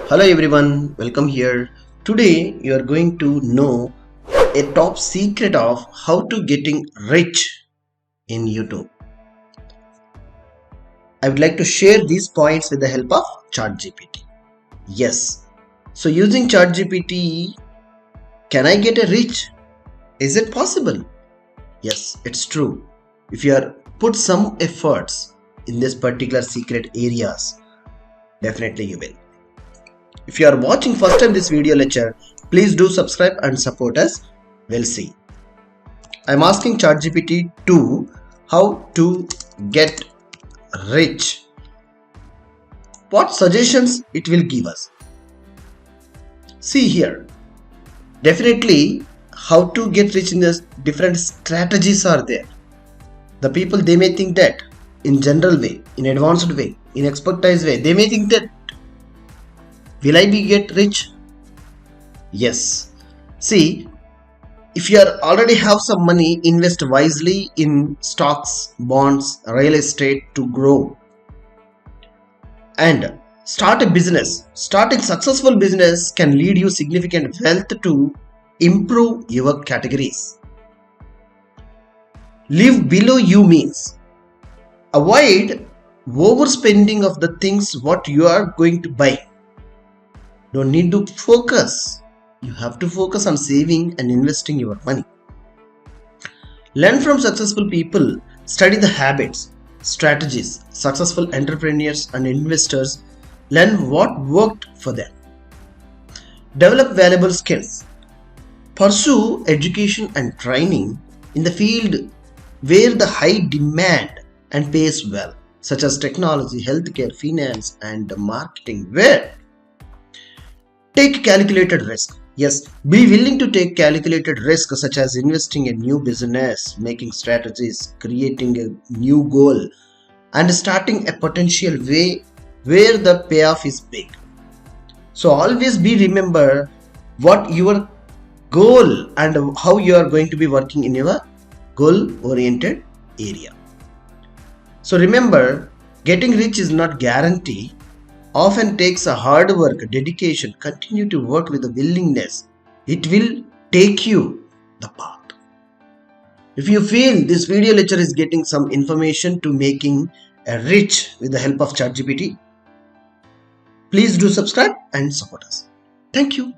Hello everyone, welcome here. Today you are going to know a top secret of how to getting rich in YouTube. I would like to share these points with the help of ChatGPT. Yes. So using ChatGPT, can I get a rich? Is it possible? Yes, it's true. If you are put some efforts in this particular secret areas, definitely you will. If you are watching first time this video lecture, please do subscribe and support us. We'll see. I'm asking ChatGPT 2 how to get rich. What suggestions it will give us? See here. Definitely how to get rich in this different strategies are there. The people they may think that in general way, in advanced way, in expertise way, they may think that will I be get rich? Yes. See, if you are already have some money, invest wisely in stocks, bonds, real estate to grow. And start a business. Starting successful business can lead you significant wealth to improve your categories. Live below you means avoid overspending of the things what you are going to buy. Don't need to focus. You have to focus on saving and investing your money. Learn from successful people. Study the habits, strategies, successful entrepreneurs and investors. Learn what worked for them. Develop valuable skills. Pursue education and training in the field where the high demand and pays well, such as technology, healthcare, finance and marketing. Where take calculated risk. Yes, be willing to take calculated risk such as investing in new business, making strategies, creating a new goal and starting a potential way where the payoff is big. So always be remember what your goal and how you are going to be working in your goal oriented area. So remember, getting rich is not guarantee. Often takes a hard work, dedication, continue to work with a willingness. It will take you the path. If you feel this video lecture is getting some information to making a rich with the help of ChatGPT, please do subscribe and support us. Thank you.